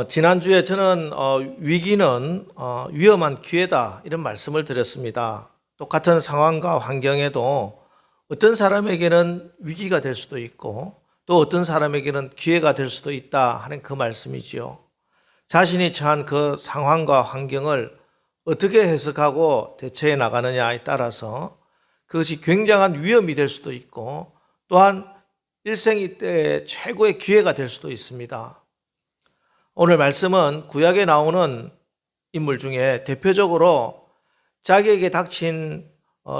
지난주에 저는 위기는 위험한 기회다 이런 말씀을 드렸습니다. 똑같은 상황과 환경에도 어떤 사람에게는 위기가 될 수도 있고 또 어떤 사람에게는 기회가 될 수도 있다 하는 그 말씀이지요. 자신이 처한 그 상황과 환경을 어떻게 해석하고 대처해 나가느냐에 따라서 그것이 굉장한 위험이 될 수도 있고 또한 일생 이때의 최고의 기회가 될 수도 있습니다. 오늘 말씀은 구약에 나오는 인물 중에 대표적으로 자기에게 닥친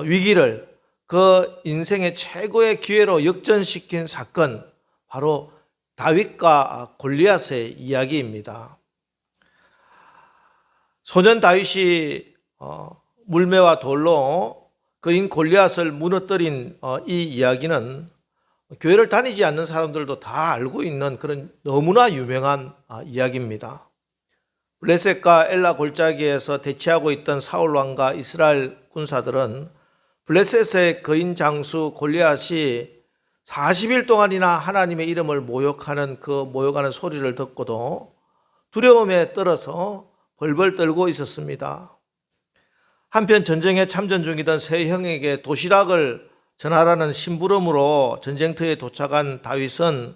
위기를 그 인생의 최고의 기회로 역전시킨 사건, 바로 다윗과 골리앗의 이야기입니다. 소년 다윗이 물매와 돌로 그인 골리앗을 무너뜨린 이 이야기는 교회를 다니지 않는 사람들도 다 알고 있는 그런 너무나 유명한 이야기입니다. 블레셋과 엘라 골짜기에서 대치하고 있던 사울 왕과 이스라엘 군사들은 블레셋의 거인 장수 골리앗이 40일 동안이나 하나님의 이름을 모욕하는 그 모욕하는 소리를 듣고도 두려움에 떨어서 벌벌 떨고 있었습니다. 한편 전쟁에 참전 중이던 세 형에게 도시락을 전하라는 심부름으로 전쟁터에 도착한 다윗은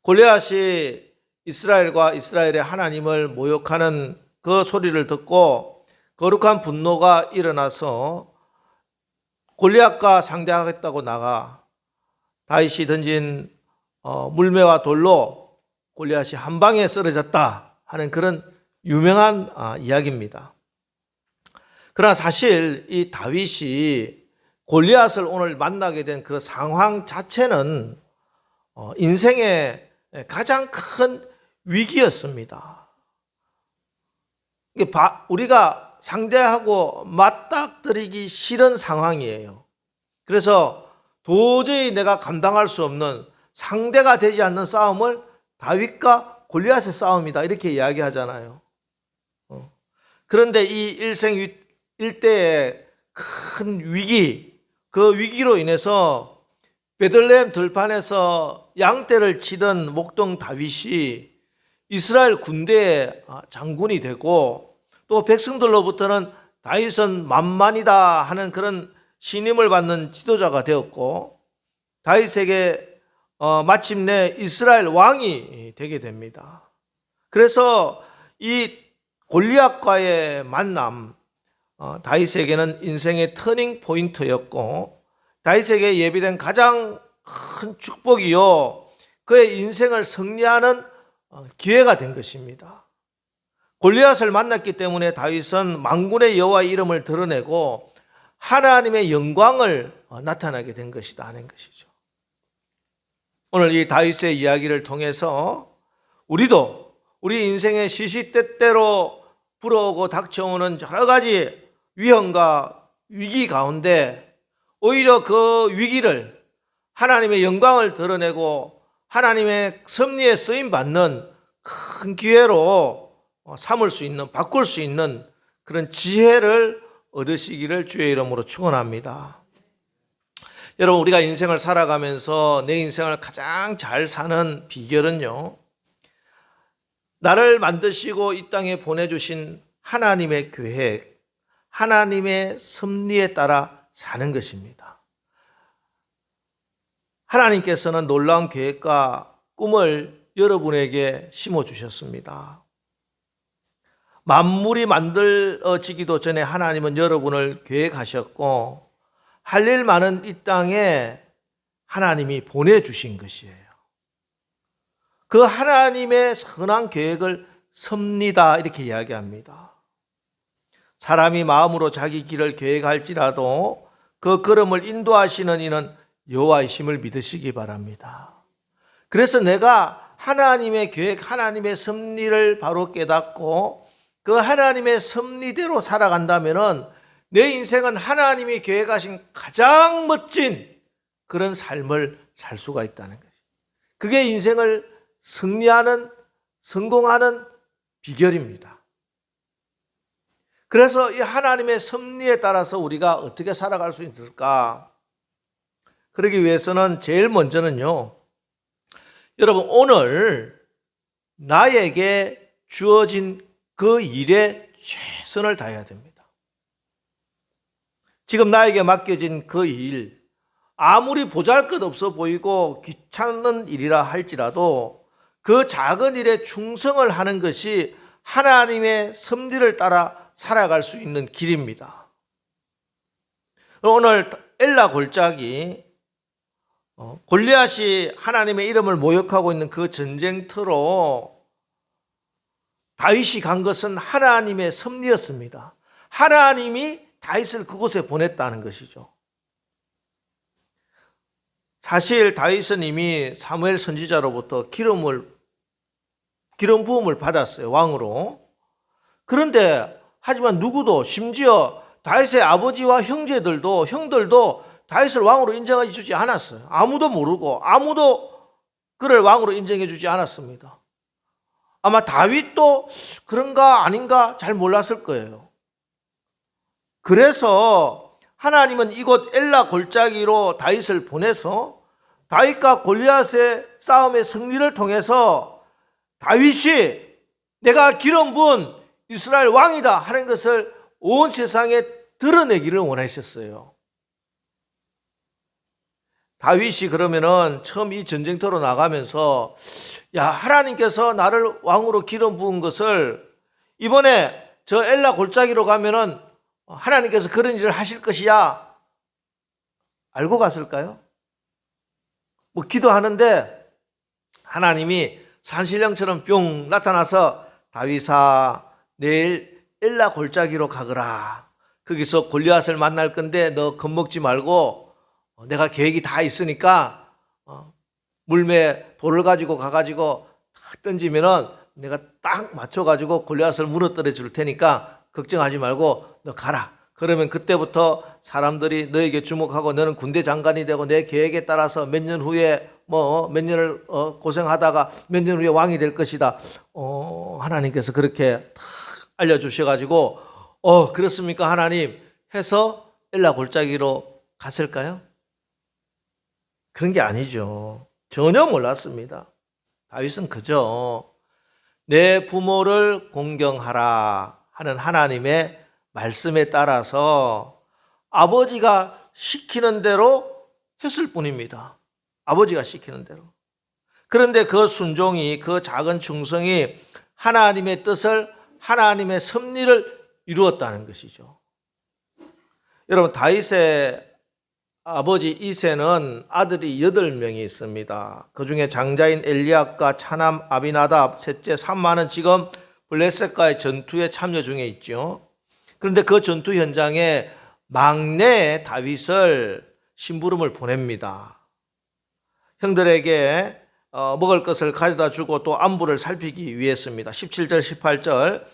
골리앗이 이스라엘과 이스라엘의 하나님을 모욕하는 그 소리를 듣고 거룩한 분노가 일어나서 골리앗과 상대하겠다고 나가 다윗이 던진 물매와 돌로 골리앗이 한 방에 쓰러졌다 하는 그런 유명한 이야기입니다. 그러나 사실 이 다윗이 골리앗을 오늘 만나게 된 그 상황 자체는 인생의 가장 큰 위기였습니다. 우리가 상대하고 맞닥뜨리기 싫은 상황이에요. 그래서 도저히 내가 감당할 수 없는 상대가 되지 않는 싸움을 다윗과 골리앗의 싸움이다 이렇게 이야기하잖아요. 그런데 이 일생 일대의 큰 위기, 그 위기로 인해서 베들레헴 들판에서 양떼를 치던 목동 다윗이 이스라엘 군대의 장군이 되고 또 백성들로부터는 다윗은 만만이다 하는 그런 신임을 받는 지도자가 되었고 다윗에게 마침내 이스라엘 왕이 되게 됩니다. 그래서 이 골리앗과의 만남, 다윗에게는 인생의 터닝 포인트였고 다윗에게 예비된 가장 큰 축복이요 그의 인생을 승리하는 기회가 된 것입니다. 골리앗을 만났기 때문에 다윗은 만군의 여호와의 이름을 드러내고 하나님의 영광을 나타나게 된 것이다 하는 것이죠. 오늘 이 다윗의 이야기를 통해서 우리도 우리 인생의 시시때때로 불어오고 닥쳐오는 여러 가지 위험과 위기 가운데 오히려 그 위기를 하나님의 영광을 드러내고 하나님의 섭리에 쓰임받는 큰 기회로 삼을 수 있는, 바꿀 수 있는 그런 지혜를 얻으시기를 주의 이름으로 축원합니다. 여러분, 우리가 인생을 살아가면서 내 인생을 가장 잘 사는 비결은요, 나를 만드시고 이 땅에 보내주신 하나님의 계획, 하나님의 섭리에 따라 사는 것입니다. 하나님께서는 놀라운 계획과 꿈을 여러분에게 심어주셨습니다. 만물이 만들어지기도 전에 하나님은 여러분을 계획하셨고 할 일 많은 이 땅에 하나님이 보내주신 것이에요. 그 하나님의 선한 계획을 섭니다 이렇게 이야기합니다. 사람이 마음으로 자기 길을 계획할지라도 그 걸음을 인도하시는 이는 여호와의 심을 믿으시기 바랍니다. 그래서 내가 하나님의 계획, 하나님의 섭리를 바로 깨닫고 그 하나님의 섭리대로 살아간다면 내 인생은 하나님이 계획하신 가장 멋진 그런 삶을 살 수가 있다는 것이죠. 그게 인생을 승리하는, 성공하는 비결입니다. 그래서 이 하나님의 섭리에 따라서 우리가 어떻게 살아갈 수 있을까? 그러기 위해서는 제일 먼저는요, 여러분 오늘 나에게 주어진 그 일에 최선을 다해야 됩니다. 지금 나에게 맡겨진 그 일, 아무리 보잘것없어 보이고 귀찮은 일이라 할지라도 그 작은 일에 충성을 하는 것이 하나님의 섭리를 따라 살아갈 수 있는 길입니다. 오늘 엘라 골짜기, 골리앗이 하나님의 이름을 모욕하고 있는 그 전쟁터로 다윗이 간 것은 하나님의 섭리였습니다. 하나님이 다윗을 그곳에 보냈다는 것이죠. 사실 다윗은 이미 사무엘 선지자로부터 기름 부음을 받았어요, 왕으로. 그런데 하지만 누구도, 심지어 다윗의 아버지와 형들도 다윗을 왕으로 인정해 주지 않았어요. 아무도 모르고 아무도 그를 왕으로 인정해 주지 않았습니다. 아마 다윗도 그런가 아닌가 잘 몰랐을 거예요. 그래서 하나님은 이곳 엘라 골짜기로 다윗을 보내서 다윗과 골리앗의 싸움의 승리를 통해서 다윗이 내가 기름 부은 이스라엘 왕이다 하는 것을 온 세상에 드러내기를 원하셨어요. 다윗이 그러면은 처음 이 전쟁터로 나가면서 야, 하나님께서 나를 왕으로 기름 부은 것을 이번에 저 엘라 골짜기로 가면은 하나님께서 그런 일을 하실 것이야 알고 갔을까요? 뭐 기도하는데 하나님이 산신령처럼 뿅 나타나서 다윗아, 내일 엘라 골짜기로 가거라. 거기서 골리앗을 만날 건데 너 겁먹지 말고 내가 계획이 다 있으니까 물매 돌을 가지고 가가지고 딱 던지면은 내가 딱 맞춰가지고 골리앗을 무너뜨려 줄 테니까 걱정하지 말고 너 가라. 그러면 그때부터 사람들이 너에게 주목하고 너는 군대 장관이 되고 내 계획에 따라서 몇 년 후에 몇 년을 고생하다가 몇 년 후에 왕이 될 것이다. 하나님께서 그렇게 딱 알려주셔가지고 그렇습니까 하나님 해서 엘라 골짜기로 갔을까요? 그런 게 아니죠. 전혀 몰랐습니다. 다윗은 그저 내 부모를 공경하라 하는 하나님의 말씀에 따라서 아버지가 시키는 대로 했을 뿐입니다. 아버지가 시키는 대로. 그런데 그 순종이, 그 작은 충성이 하나님의 뜻을, 하나님의 섭리를 이루었다는 것이죠. 여러분, 다윗의 아버지 이새는 아들이 8명이 있습니다. 그 중에 장자인 엘리압과 차남 아비나답, 셋째 삼마는 지금 블레셋과의 전투에 참여 중에 있죠. 그런데 그 전투 현장에 막내 다윗을 심부름을 보냅니다. 형들에게 먹을 것을 가져다 주고 또 안부를 살피기 위해서입니다. 17절 18절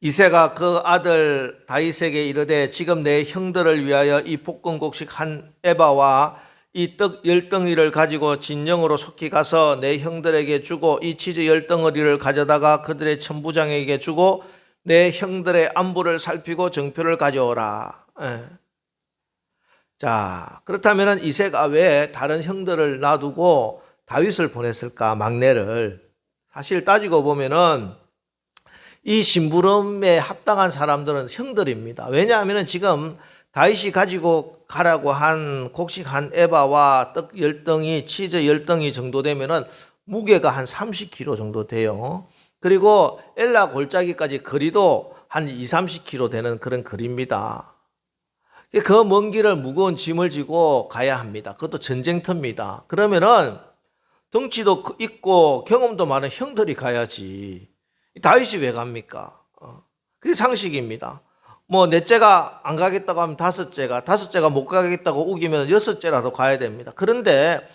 이새가 그 아들 다윗에게 이르되 지금 내 형들을 위하여 이 볶음곡식 한 에바와 이 떡 10덩이를 가지고 진영으로 속히 가서 내 형들에게 주고 이 치즈 10덩어리를 가져다가 그들의 천부장에게 주고 내 형들의 안부를 살피고 정표를 가져오라. 자, 그렇다면 이새가 왜 다른 형들을 놔두고 다윗을 보냈을까? 막내를. 사실 따지고 보면은 이 심부름에 합당한 사람들은 형들입니다. 왜냐하면 지금 다윗이 가지고 가라고 한 곡식 한 에바와 떡 10덩이, 치즈 10덩이 정도 되면은 무게가 한 30kg 정도 돼요. 그리고 엘라 골짜기까지 거리도 한 20-30km 되는 그런 거리입니다. 그 먼 길을 무거운 짐을 지고 가야 합니다. 그것도 전쟁터입니다. 그러면은 덩치도 있고 경험도 많은 형들이 가야지. 다윗이 왜 갑니까? 그게 상식입니다. 넷째가 안 가겠다고 하면 다섯째가 못 가겠다고 우기면 6째라도 가야 됩니다. 그런데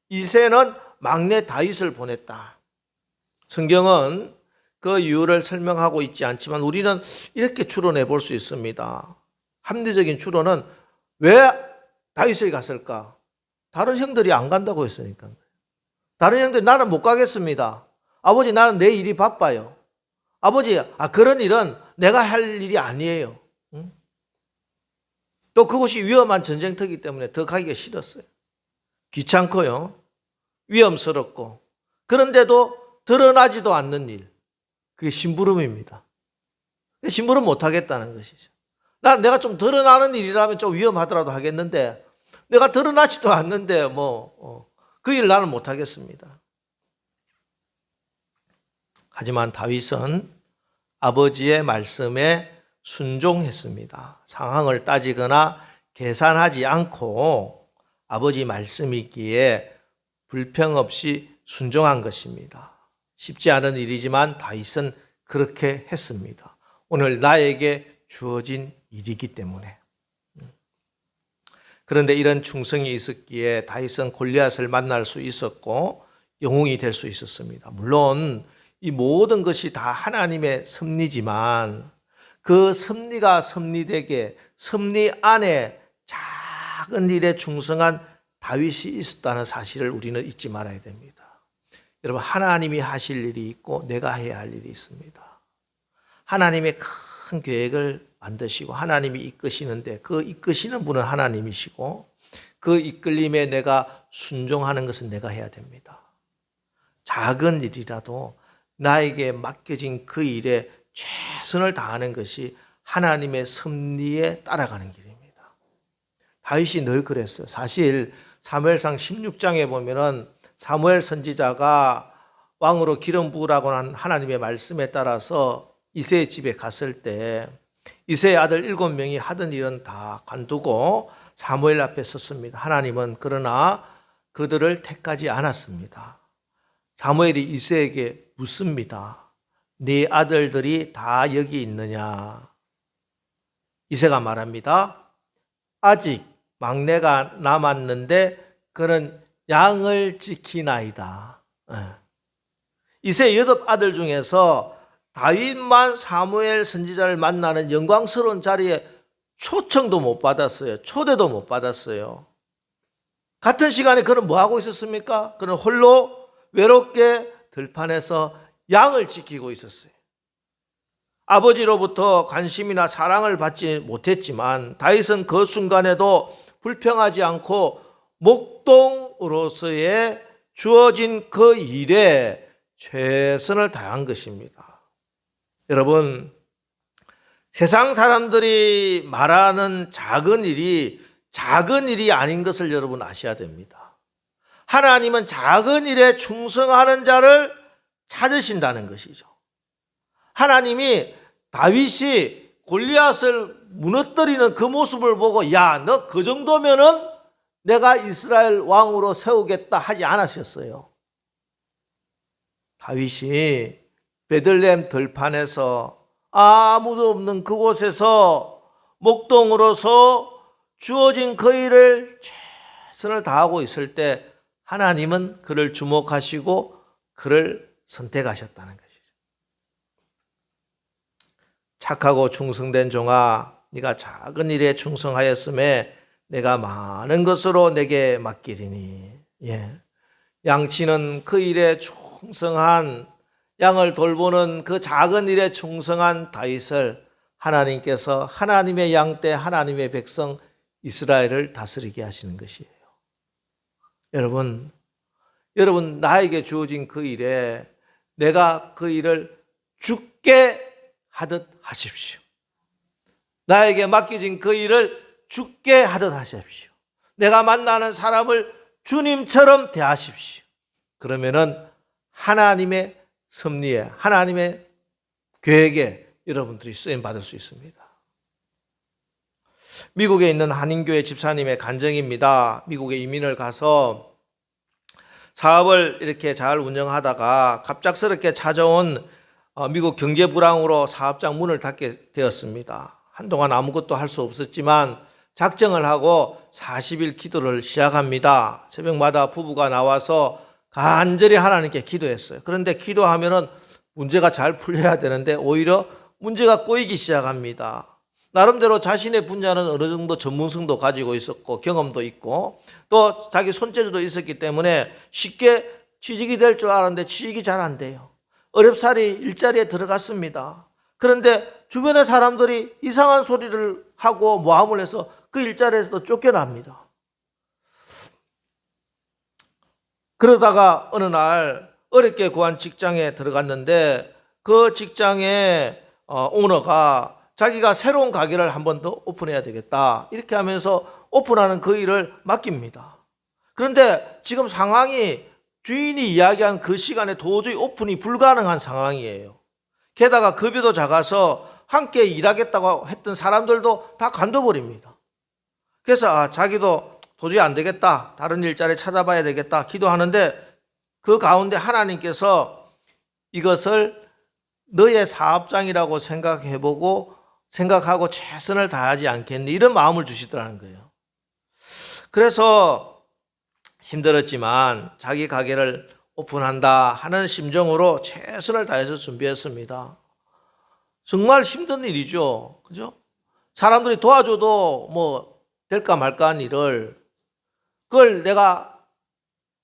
이새는 막내 다윗을 보냈다. 성경은 그 이유를 설명하고 있지 않지만 우리는 이렇게 추론해 볼 수 있습니다. 합리적인 추론은 왜 다윗이 갔을까? 다른 형들이 안 간다고 했으니까. 다른 형들이 나는 못 가겠습니다. 아버지 나는 내 일이 바빠요. 아버지 그런 일은 내가 할 일이 아니에요. 또 그곳이 위험한 전쟁터이기 때문에 더 가기가 싫었어요. 귀찮고요. 위험스럽고 그런데도 드러나지도 않는 일. 그게 심부름입니다. 심부름 못 하겠다는 것이죠. 내가 좀 드러나는 일이라면 좀 위험하더라도 하겠는데 내가 드러나지도 않는데 그 일 나는 못 하겠습니다. 하지만 다윗은 아버지의 말씀에 순종했습니다. 상황을 따지거나 계산하지 않고 아버지 말씀이기에 불평 없이 순종한 것입니다. 쉽지 않은 일이지만 다윗은 그렇게 했습니다. 오늘 나에게 주어진 일이기 때문에. 그런데 이런 충성이 있었기에 다윗은 골리앗을 만날 수 있었고 영웅이 될 수 있었습니다. 물론 이 모든 것이 다 하나님의 섭리지만 그 섭리가 섭리되게 섭리 안에 작은 일에 충성한 다윗이 있었다는 사실을 우리는 잊지 말아야 됩니다. 여러분, 하나님이 하실 일이 있고 내가 해야 할 일이 있습니다. 하나님의 큰 계획을 만드시고 하나님이 이끄시는데 그 이끄시는 분은 하나님이시고 그 이끌림에 내가 순종하는 것은 내가 해야 됩니다. 작은 일이라도 나에게 맡겨진 그 일에 최선을 다하는 것이 하나님의 섭리에 따라가는 길입니다. 다윗이 늘 그랬어요. 사실 사무엘상 16장에 보면은 사무엘 선지자가 왕으로 기름 부으라고 한 하나님의 말씀에 따라서 이새의 집에 갔을 때 이새의 아들 7명이 하던 일은 다 관두고 사무엘 앞에 섰습니다. 하나님은 그러나 그들을 택하지 않았습니다. 사무엘이 이새에게 묻습니다. 네 아들들이 다 여기 있느냐? 이새가 말합니다. 아직 막내가 남았는데 그는 양을 지키나이다. 이새 8아들 중에서 다윗만 사무엘 선지자를 만나는 영광스러운 자리에 초청도 못 받았어요. 초대도 못 받았어요. 같은 시간에 그는 뭐 하고 있었습니까? 그는 홀로 외롭게 들판에서 양을 지키고 있었어요. 아버지로부터 관심이나 사랑을 받지 못했지만 다윗은 그 순간에도 불평하지 않고 목동으로서의 주어진 그 일에 최선을 다한 것입니다. 여러분, 세상 사람들이 말하는 작은 일이 아닌 것을 여러분 아셔야 됩니다. 하나님은 작은 일에 충성하는 자를 찾으신다는 것이죠. 하나님이 다윗이 골리앗을 무너뜨리는 그 모습을 보고 야, 너 그 정도면은 내가 이스라엘 왕으로 세우겠다 하지 않으셨어요. 다윗이 베들레헴 들판에서 아무도 없는 그곳에서 목동으로서 주어진 그 일을 최선을 다하고 있을 때 하나님은 그를 주목하시고 그를 선택하셨다는 것이죠. 착하고 충성된 종아, 네가 작은 일에 충성하였음에 내가 많은 것으로 내게 맡기리니. 양치는 그 일에 충성한, 양을 돌보는 그 작은 일에 충성한 다윗을 하나님께서 하나님의 양 때 하나님의 백성 이스라엘을 다스리게 하시는 것이에요. 여러분 나에게 주어진 그 일에 내가 그 일을 주께 하듯 하십시오. 나에게 맡겨진 그 일을 주께 하듯 하십시오. 내가 만나는 사람을 주님처럼 대하십시오. 그러면은 하나님의 섭리에, 하나님의 계획에 여러분들이 쓰임 받을 수 있습니다. 미국에 있는 한인교회 집사님의 간증입니다. 미국에 이민을 가서 사업을 이렇게 잘 운영하다가 갑작스럽게 찾아온 미국 경제 불황으로 사업장 문을 닫게 되었습니다. 한동안 아무것도 할 수 없었지만 작정을 하고 40일 기도를 시작합니다. 새벽마다 부부가 나와서 간절히 하나님께 기도했어요. 그런데 기도하면은 문제가 잘 풀려야 되는데 오히려 문제가 꼬이기 시작합니다. 나름대로 자신의 분야는 어느 정도 전문성도 가지고 있었고 경험도 있고 또 자기 손재주도 있었기 때문에 쉽게 취직이 될 줄 알았는데 취직이 잘 안 돼요. 어렵사리 일자리에 들어갔습니다. 그런데 주변의 사람들이 이상한 소리를 하고 모함을 해서 그 일자리에서도 쫓겨납니다. 그러다가 어느 날 어렵게 구한 직장에 들어갔는데 그 직장의 오너가 자기가 새로운 가게를 한 번 더 오픈해야 되겠다. 이렇게 하면서 오픈하는 그 일을 맡깁니다. 그런데 지금 상황이 주인이 이야기한 그 시간에 도저히 오픈이 불가능한 상황이에요. 게다가 급여도 작아서 함께 일하겠다고 했던 사람들도 다 관둬버립니다. 그래서 자기도 도저히 안 되겠다. 다른 일자리 찾아봐야 되겠다. 기도하는데 그 가운데 하나님께서 이것을 너의 사업장이라고 생각하고 최선을 다하지 않겠니? 이런 마음을 주시더라는 거예요. 그래서 힘들었지만 자기 가게를 오픈한다 하는 심정으로 최선을 다해서 준비했습니다. 정말 힘든 일이죠. 그죠? 사람들이 도와줘도 뭐 될까 말까 한 일을 그걸 내가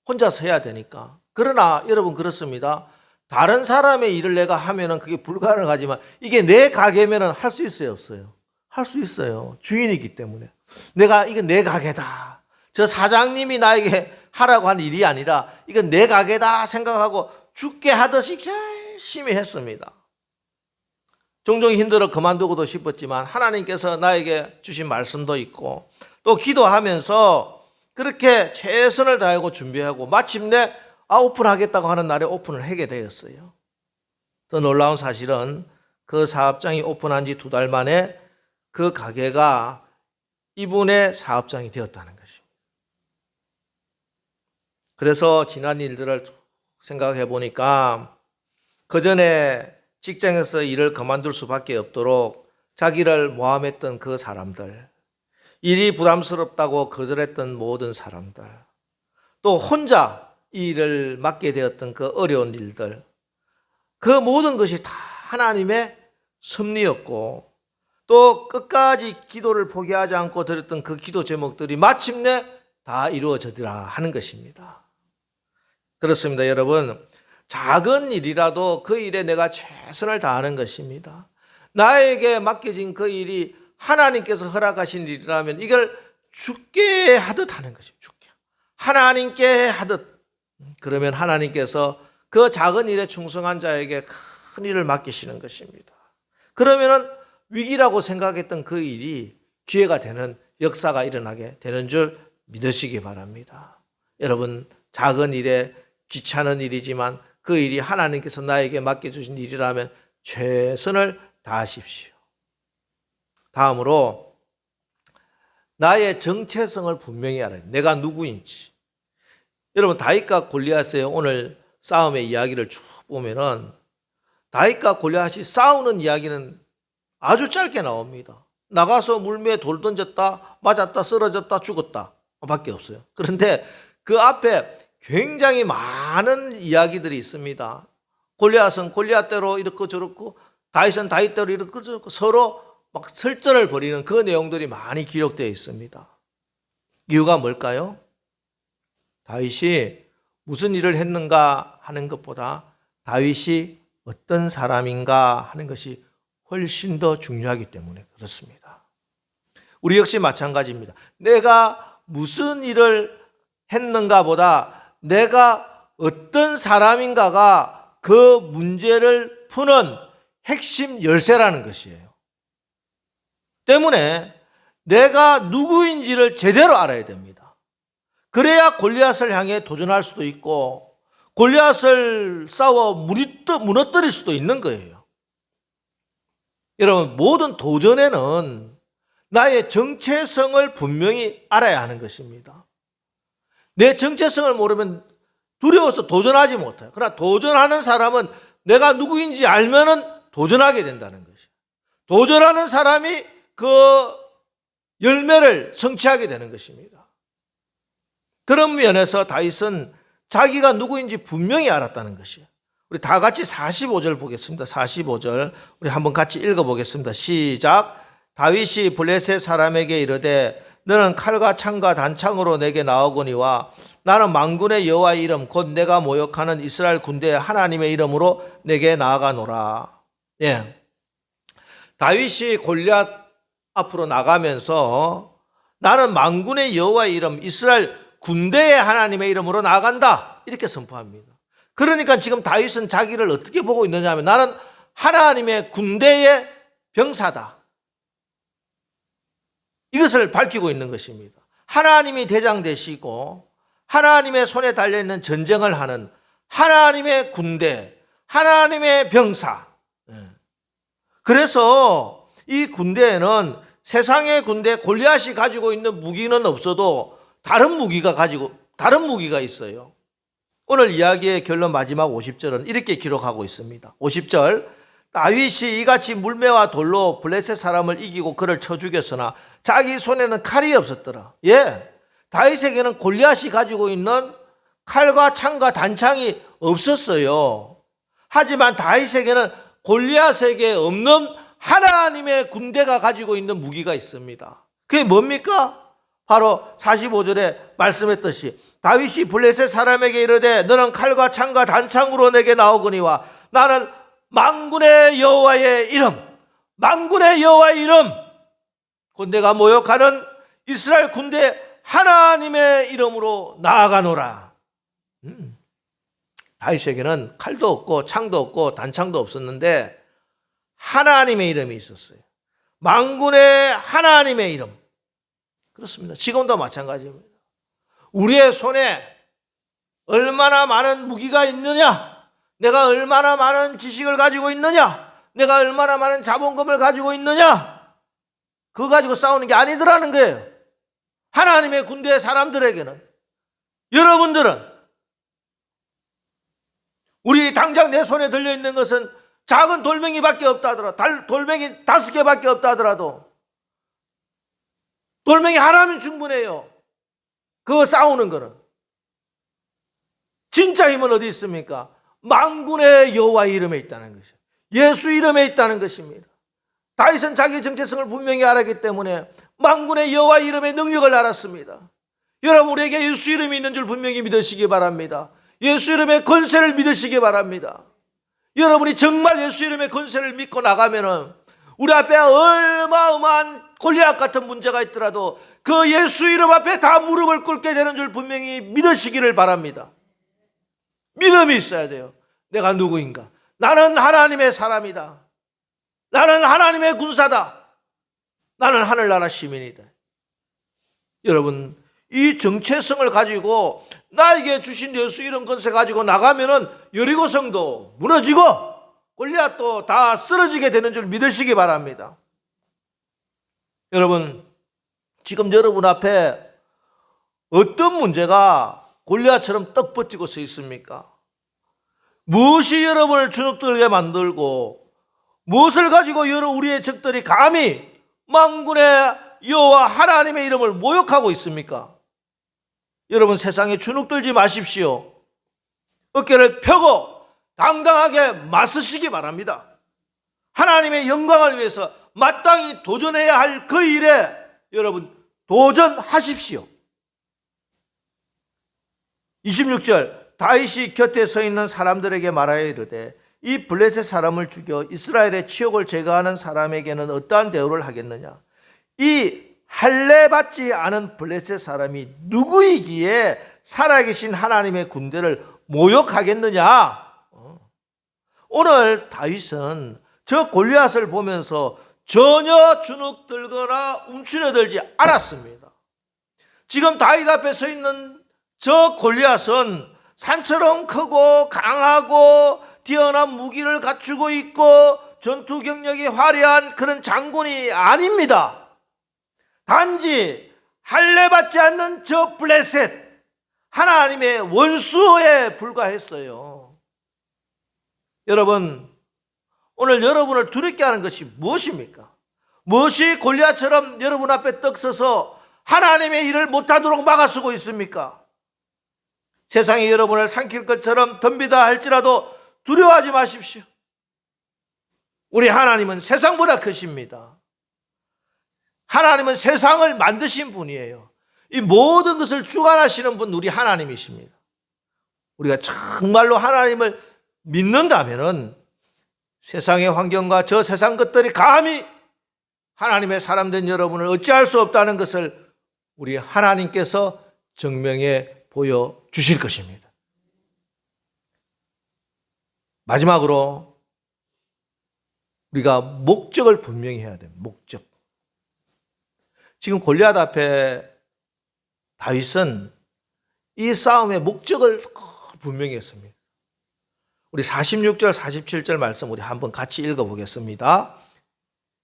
혼자서 해야 되니까. 그러나 여러분 그렇습니다. 다른 사람의 일을 내가 하면은 그게 불가능하지만 이게 내 가게면은 할 수 있어요, 없어요? 할 수 있어요. 주인이기 때문에. 이게 내 가게다. 저 사장님이 나에게 하라고 한 일이 아니라 이건 내 가게다 생각하고 죽게 하듯이 열심히 했습니다. 종종 힘들어 그만두고도 싶었지만 하나님께서 나에게 주신 말씀도 있고 또 기도하면서 그렇게 최선을 다하고 준비하고 마침내 오픈하겠다고 하는 날에 오픈을 하게 되었어요. 더 놀라운 사실은 그 사업장이 오픈한 지 2달 만에 그 가게가 이분의 사업장이 되었다는 것입니다. 그래서 지난 일들을 생각해 보니까 그 전에 직장에서 일을 그만둘 수밖에 없도록 자기를 모함했던 그 사람들, 일이 부담스럽다고 거절했던 모든 사람들, 또 혼자 이 일을 맡게 되었던 그 어려운 일들, 그 모든 것이 다 하나님의 섭리였고 또 끝까지 기도를 포기하지 않고 드렸던 그 기도 제목들이 마침내 다 이루어지리라 하는 것입니다. 그렇습니다, 여러분. 작은 일이라도 그 일에 내가 최선을 다하는 것입니다. 나에게 맡겨진 그 일이 하나님께서 허락하신 일이라면 이걸 죽게 하듯 하는 것입니다. 죽게. 하나님께 하듯. 그러면 하나님께서 그 작은 일에 충성한 자에게 큰 일을 맡기시는 것입니다. 그러면은 위기라고 생각했던 그 일이 기회가 되는 역사가 일어나게 되는 줄 믿으시기 바랍니다. 여러분, 작은 일에 귀찮은 일이지만 그 일이 하나님께서 나에게 맡겨주신 일이라면 최선을 다하십시오. 다음으로 나의 정체성을 분명히 알아야 돼요. 내가 누구인지. 여러분, 다윗과 골리앗의 오늘 싸움의 이야기를 쭉 보면은 다윗과 골리앗이 싸우는 이야기는 아주 짧게 나옵니다. 나가서 물매에 돌 던졌다, 맞았다, 쓰러졌다, 죽었다 밖에 없어요. 그런데 그 앞에 굉장히 많은 이야기들이 있습니다. 골리앗은 골리앗대로 이렇고 저렇고 다윗은 다윗대로 이렇고 저렇고 서로 막 설전을 벌이는 그 내용들이 많이 기록되어 있습니다. 이유가 뭘까요? 다윗이 무슨 일을 했는가 하는 것보다 다윗이 어떤 사람인가 하는 것이 훨씬 더 중요하기 때문에 그렇습니다. 우리 역시 마찬가지입니다. 내가 무슨 일을 했는가 보다 내가 어떤 사람인가가 그 문제를 푸는 핵심 열쇠라는 것이에요. 때문에 내가 누구인지를 제대로 알아야 됩니다. 그래야 골리앗을 향해 도전할 수도 있고 골리앗을 싸워 무너뜨릴 수도 있는 거예요. 여러분, 모든 도전에는 나의 정체성을 분명히 알아야 하는 것입니다. 내 정체성을 모르면 두려워서 도전하지 못해요. 그러나 도전하는 사람은 내가 누구인지 알면은 도전하게 된다는 것이에요. 도전하는 사람이 그 열매를 성취하게 되는 것입니다. 그런 면에서 다윗은 자기가 누구인지 분명히 알았다는 것이에요. 우리 다 같이 45절 보겠습니다. 45절 우리 한번 같이 읽어보겠습니다. 시작. 다윗이 블레셋 사람에게 이르되 너는 칼과 창과 단창으로 내게 나오거니와 나는 만군의 여호와의 이름 곧 내가 모욕하는 이스라엘 군대의 하나님의 이름으로 내게 나아가노라. 예. 다윗이 골리앗 앞으로 나가면서 나는 만군의 여호와의 이름 이스라엘 군대의 하나님의 이름으로 나아간다 이렇게 선포합니다. 그러니까 지금 다윗은 자기를 어떻게 보고 있느냐 하면 나는 하나님의 군대의 병사다. 이것을 밝히고 있는 것입니다. 하나님이 대장 되시고 하나님의 손에 달려있는 전쟁을 하는 하나님의 군대, 하나님의 병사. 그래서 이 군대에는 세상의 군대 골리앗이 가지고 있는 무기는 없어도 다른 무기가 있어요. 오늘 이야기의 결론 마지막 50절은 이렇게 기록하고 있습니다. 50절, 다윗이 이같이 물매와 돌로 블레셋 사람을 이기고 그를 쳐 죽였으나 자기 손에는 칼이 없었더라. 다윗에게는 골리앗이 가지고 있는 칼과 창과 단창이 없었어요. 하지만 다윗에게는 골리앗에게 없는 하나님의 군대가 가지고 있는 무기가 있습니다. 그게 뭡니까? 바로 45절에 말씀했듯이 다윗이 블레셋 사람에게 이르되 너는 칼과 창과 단창으로 내게 나오거니와 나는 만군의 여호와의 이름 곧 내가 모욕하는 이스라엘 군대 하나님의 이름으로 나아가노라. 다윗에게는 칼도 없고 창도 없고 단창도 없었는데 하나님의 이름이 있었어요. 만군의 하나님의 이름. 그렇습니다. 지금도 마찬가지입니다. 우리의 손에 얼마나 많은 무기가 있느냐, 내가 얼마나 많은 지식을 가지고 있느냐, 내가 얼마나 많은 자본금을 가지고 있느냐, 그거 가지고 싸우는 게 아니더라는 거예요. 하나님의 군대의 사람들에게는, 여러분들은 우리 당장 내 손에 들려있는 것은 작은 돌멩이밖에 없다 하더라도, 돌멩이 5개밖에 없다 하더라도 돌멩이 하나면 충분해요. 그거 싸우는 거는. 진짜 힘은 어디 있습니까? 만군의 여호와의 이름에 있다는 것이에요. 예수 이름에 있다는 것입니다. 다윗은 자기의 정체성을 분명히 알았기 때문에 만군의 여호와의 이름의 능력을 알았습니다. 여러분, 우리에게 예수 이름이 있는 줄 분명히 믿으시기 바랍니다. 예수 이름의 권세를 믿으시기 바랍니다. 여러분이 정말 예수 이름의 권세를 믿고 나가면은 우리 앞에 어마어마한 골리앗 같은 문제가 있더라도 그 예수 이름 앞에 다 무릎을 꿇게 되는 줄 분명히 믿으시기를 바랍니다. 믿음이 있어야 돼요. 내가 누구인가? 나는 하나님의 사람이다. 나는 하나님의 군사다. 나는 하늘나라 시민이다. 여러분, 이 정체성을 가지고 나에게 주신 예수 이름 권세 가지고 나가면은 여리고성도 무너지고 골리앗도 다 쓰러지게 되는 줄 믿으시기 바랍니다. 여러분, 지금 여러분 앞에 어떤 문제가 골리앗처럼 떡 버티고 서 있습니까? 무엇이 여러분을 주눅들게 만들고 무엇을 가지고 우리의 적들이 감히 만군의 여호와 하나님의 이름을 모욕하고 있습니까? 여러분, 세상에 주눅들지 마십시오. 어깨를 펴고 당당하게 맞서시기 바랍니다. 하나님의 영광을 위해서 마땅히 도전해야 할 그 일에 여러분 도전하십시오. 26절, 다윗이 곁에 서 있는 사람들에게 말하여 이르되 이 블레셋 사람을 죽여 이스라엘의 치욕을 제거하는 사람에게는 어떠한 대우를 하겠느냐? 이 할례받지 않은 블레셋 사람이 누구이기에 살아계신 하나님의 군대를 모욕하겠느냐? 오늘 다윗은 저 골리앗을 보면서 전혀 주눅들거나 움츠려들지 않았습니다. 지금 다윗 앞에 서 있는 저 골리앗은 산처럼 크고 강하고 뛰어난 무기를 갖추고 있고 전투 경력이 화려한 그런 장군이 아닙니다. 단지 할례받지 않는 저 블레셋, 하나님의 원수에 불과했어요. 여러분, 오늘 여러분을 두렵게 하는 것이 무엇입니까? 무엇이 골리앗처럼 여러분 앞에 떡 서서 하나님의 일을 못하도록 막아서고 있습니까? 세상이 여러분을 삼킬 것처럼 덤비다 할지라도 두려워하지 마십시오. 우리 하나님은 세상보다 크십니다. 하나님은 세상을 만드신 분이에요. 이 모든 것을 주관하시는 분 우리 하나님이십니다. 우리가 정말로 하나님을 믿는다면은 세상의 환경과 저 세상 것들이 감히 하나님의 사람 된 여러분을 어찌할 수 없다는 것을 우리 하나님께서 증명해 보여주실 것입니다. 마지막으로 우리가 목적을 분명히 해야 됩니다. 목적. 지금 골리앗 앞에 다윗은 이 싸움의 목적을 분명히 했습니다. 우리 46절, 47절 말씀 우리 한번 같이 읽어보겠습니다.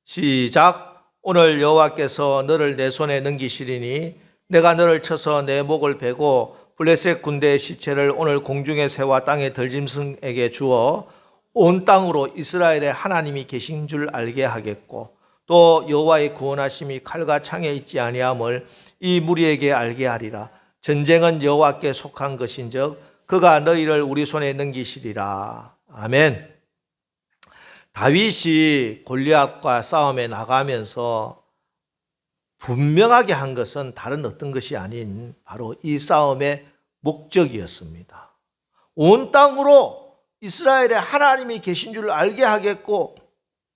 시작. 오늘 여호와께서 너를 내 손에 넘기시리니 내가 너를 쳐서 내 목을 베고 블레셋 군대의 시체를 오늘 공중의 새와 땅의 들짐승에게 주어 온 땅으로 이스라엘의 하나님이 계신 줄 알게 하겠고 또 여호와의 구원하심이 칼과 창에 있지 아니함을 이 무리에게 알게 하리라. 전쟁은 여호와께 속한 것인즉 그가 너희를 우리 손에 넘기시리라. 아멘. 다윗이 골리앗과 싸움에 나가면서 분명하게 한 것은 다른 어떤 것이 아닌 바로 이 싸움의 목적이었습니다. 온 땅으로 이스라엘의 하나님이 계신 줄 알게 하겠고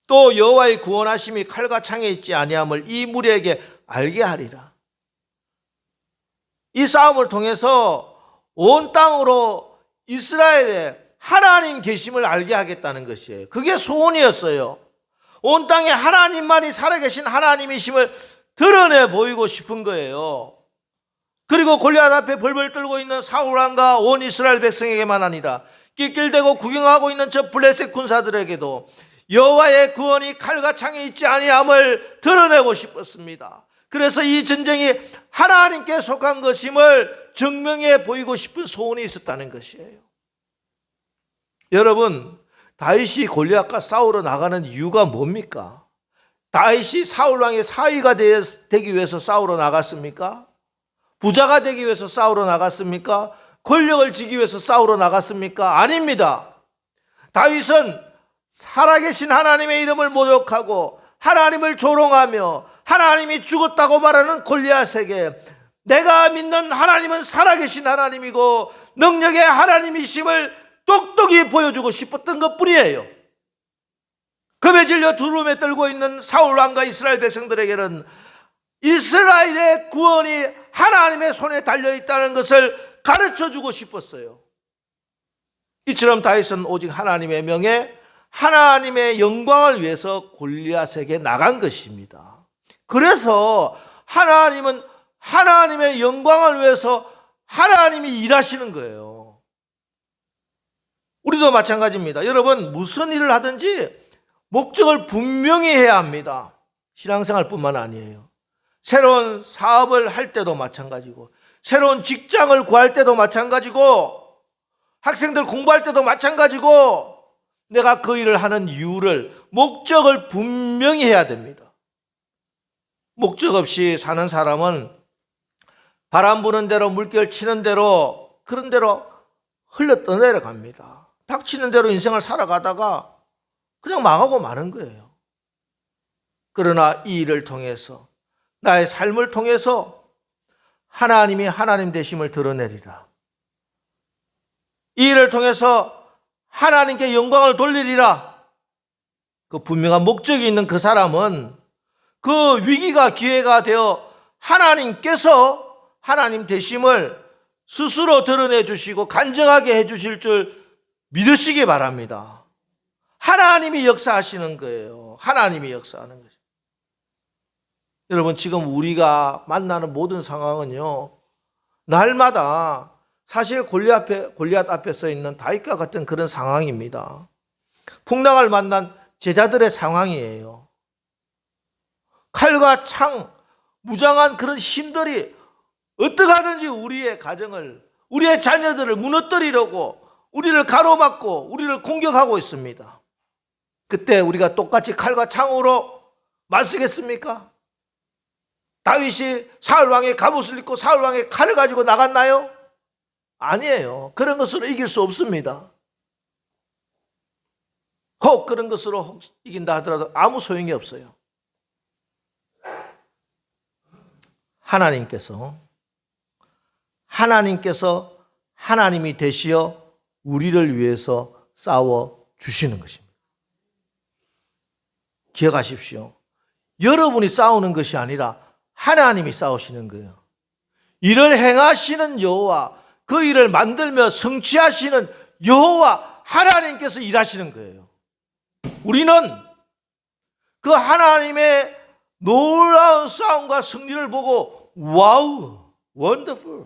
또 여호와의 구원하심이 칼과 창에 있지 아니함을 이 무리에게 알게 하리라. 이 싸움을 통해서 온 땅으로 이스라엘의 하나님 계심을 알게 하겠다는 것이에요. 그게 소원이었어요. 온 땅에 하나님만이 살아계신 하나님이심을 드러내 보이고 싶은 거예요. 그리고 골리앗 앞에 벌벌 떨고 있는 사울 왕과 온 이스라엘 백성에게만 아니라 낄낄대고 구경하고 있는 저 블레셋 군사들에게도 여호와의 구원이 칼과 창에 있지 아니함을 드러내고 싶었습니다. 그래서 이 전쟁이 하나님께 속한 것임을 증명해 보이고 싶은 소원이 있었다는 것이에요. 여러분, 다윗이 골리앗과 싸우러 나가는 이유가 뭡니까? 다윗이 사울 왕의 사위가 되기 위해서 싸우러 나갔습니까? 부자가 되기 위해서 싸우러 나갔습니까? 권력을 지기 위해서 싸우러 나갔습니까? 아닙니다. 다윗은 살아계신 하나님의 이름을 모욕하고 하나님을 조롱하며 하나님이 죽었다고 말하는 골리앗에게 내가 믿는 하나님은 살아계신 하나님이고 능력의 하나님이심을 똑똑히 보여주고 싶었던 것뿐이에요. 겁에 질려 두루에 떨고 있는 사울 왕과 이스라엘 백성들에게는 이스라엘의 구원이 하나님의 손에 달려있다는 것을 가르쳐주고 싶었어요. 이처럼 다윗은 오직 하나님의 명예, 하나님의 영광을 위해서 골리앗에게 나간 것입니다. 그래서 하나님은 하나님의 영광을 위해서 하나님이 일하시는 거예요. 우리도 마찬가지입니다. 여러분, 무슨 일을 하든지 목적을 분명히 해야 합니다. 신앙생활뿐만 아니에요. 새로운 사업을 할 때도 마찬가지고 새로운 직장을 구할 때도 마찬가지고 학생들 공부할 때도 마찬가지고 내가 그 일을 하는 이유를 목적을 분명히 해야 됩니다. 목적 없이 사는 사람은 바람 부는 대로 물결 치는 대로 그런 대로 흘러 떠내려갑니다. 닥치는 대로 인생을 살아가다가 그냥 망하고 마는 거예요. 그러나 이 일을 통해서 나의 삶을 통해서 하나님이 하나님 되심을 드러내리라. 이 일을 통해서 하나님께 영광을 돌리리라. 그 분명한 목적이 있는 그 사람은 그 위기가 기회가 되어 하나님께서 하나님 되심을 스스로 드러내 주시고 간증하게 해 주실 줄 믿으시기 바랍니다. 하나님이 역사하시는 거예요. 하나님이 역사하는 거죠. 여러분, 지금 우리가 만나는 모든 상황은요, 날마다 사실 골리앗 앞에 서 있는 다윗과 같은 그런 상황입니다. 풍랑을 만난 제자들의 상황이에요. 칼과 창, 무장한 그런 힘들이 어떻게 하든지 우리의 가정을, 우리의 자녀들을 무너뜨리려고 우리를 가로막고 우리를 공격하고 있습니다. 그때 우리가 똑같이 칼과 창으로 맞서겠습니까? 다윗이 사울 왕의 갑옷을 입고 사울 왕의 칼을 가지고 나갔나요? 아니에요. 그런 것으로 이길 수 없습니다. 혹 그런 것으로 이긴다 하더라도 아무 소용이 없어요. 하나님께서 하나님이 되시어 우리를 위해서 싸워 주시는 것입니다. 기억하십시오. 여러분이 싸우는 것이 아니라 하나님이 싸우시는 거예요. 일을 행하시는 여호와, 그 일을 만들며 성취하시는 여호와 하나님께서 일하시는 거예요. 우리는 그 하나님의 놀라운 싸움과 승리를 보고 와우, 원더풀.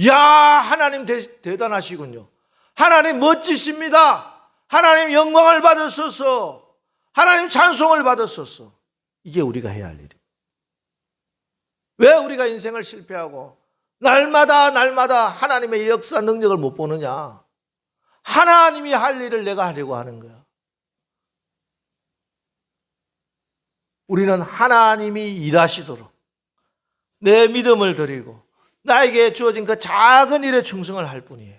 야, 하나님 대단하시군요. 하나님 멋지십니다. 하나님 영광을 받으소서. 하나님 찬송을 받으소서. 이게 우리가 해야 할 일이에요. 왜 우리가 인생을 실패하고 날마다 하나님의 역사 능력을 못 보느냐? 하나님이 할 일을 내가 하려고 하는 거야. 우리는 하나님이 일하시도록 내 믿음을 드리고 나에게 주어진 그 작은 일에 충성을 할 뿐이에요.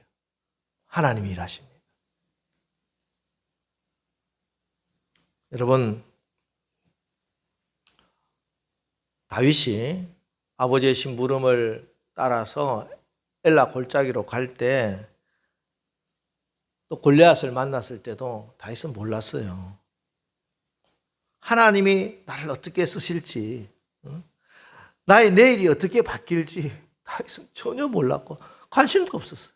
하나님이 일하십니다. 여러분, 다윗이 아버지의 심부름을 따라서 엘라 골짜기로 갈 때 또 골리앗을 만났을 때도 다윗은 몰랐어요. 하나님이 나를 어떻게 쓰실지, 나의 내일이 어떻게 바뀔지 다윗은 전혀 몰랐고 관심도 없었어요.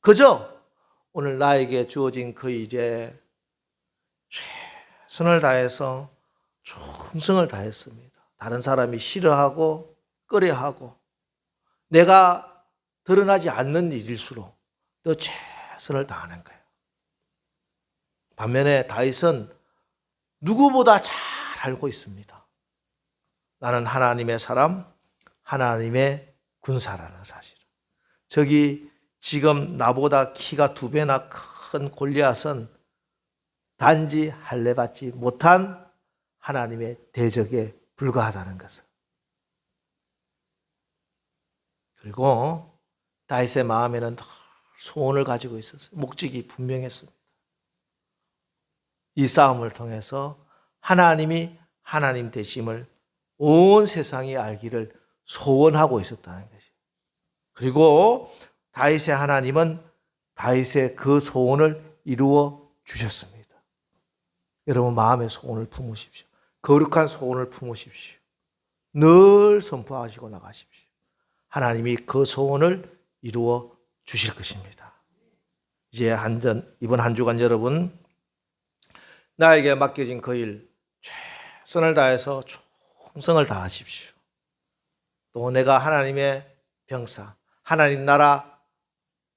그저 오늘 나에게 주어진 그 일에 최선을 다해서 충성을 다했습니다. 다른 사람이 싫어하고 꺼려하고 내가 드러나지 않는 일일수록 더 최선을 다하는 거예요. 반면에 다윗은 누구보다 잘 알고 있습니다. 나는 하나님의 사람, 하나님의 군사라는 사실을. 저기 지금 나보다 키가 2배나 큰 골리앗은 단지 할례받지 못한 하나님의 대적에 불과하다는 것을. 그리고 다윗의 마음에는 늘 소원을 가지고 있었어요. 목적이 분명했습니다. 이 싸움을 통해서 하나님이 하나님 되심을 온 세상이 알기를 소원하고 있었다는 것이에요. 그리고 다윗의 하나님은 다윗의 그 소원을 이루어 주셨습니다. 여러분 마음의 소원을 품으십시오. 거룩한 소원을 품으십시오. 늘 선포하시고 나가십시오. 하나님이 그 소원을 이루어 주실 것입니다. 이제 이번 한 주간 여러분 나에게 맡겨진 그 일 최선을 다해서 충성을 다하십시오. 또 내가 하나님의 병사, 하나님 나라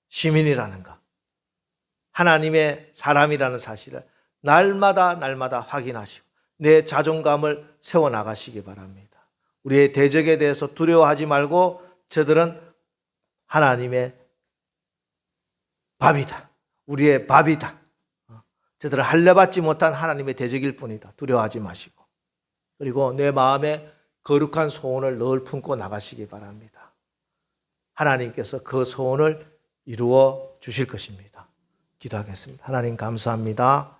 시민이라는 것, 하나님의 사람이라는 사실을 날마다 확인하시고 내 자존감을 세워나가시기 바랍니다. 우리의 대적에 대해서 두려워하지 말고 저들은 하나님의 밥이다. 우리의 밥이다. 저들은 할례받지 못한 하나님의 대적일 뿐이다. 두려워하지 마시고. 그리고 내 마음에 거룩한 소원을 늘 품고 나가시기 바랍니다. 하나님께서 그 소원을 이루어 주실 것입니다. 기도하겠습니다. 하나님 감사합니다.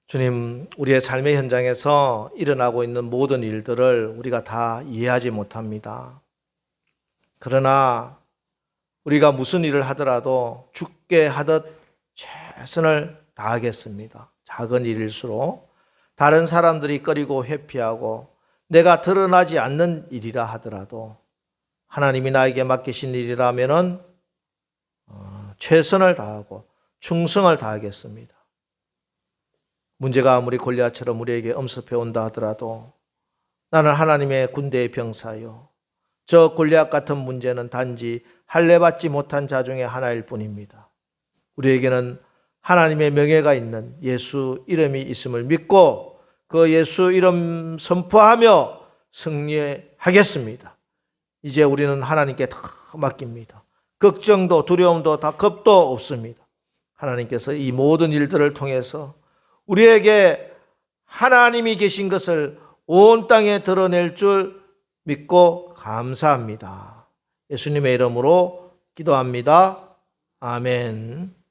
주님, 우리의 삶의 현장에서 일어나고 있는 모든 일들을 우리가 다 이해하지 못합니다. 그러나 우리가 무슨 일을 하더라도 죽게 하듯 최선을 다하겠습니다. 작은 일일수록 다른 사람들이 꺼리고 회피하고 내가 드러나지 않는 일이라 하더라도 하나님이 나에게 맡기신 일이라면은 최선을 다하고 충성을 다하겠습니다. 문제가 아무리 골리앗처럼 우리에게 엄습해 온다 하더라도 나는 하나님의 군대의 병사요. 저 골리앗 같은 문제는 단지 할례받지 못한 자 중에 하나일 뿐입니다. 우리에게는 하나님의 명예가 있는 예수 이름이 있음을 믿고 그 예수 이름 선포하며 승리하겠습니다. 이제 우리는 하나님께 다 맡깁니다. 걱정도 두려움도 다 겁도 없습니다. 하나님께서 이 모든 일들을 통해서 우리에게 하나님이 계신 것을 온 땅에 드러낼 줄 믿고 감사합니다. 예수님의 이름으로 기도합니다. 아멘.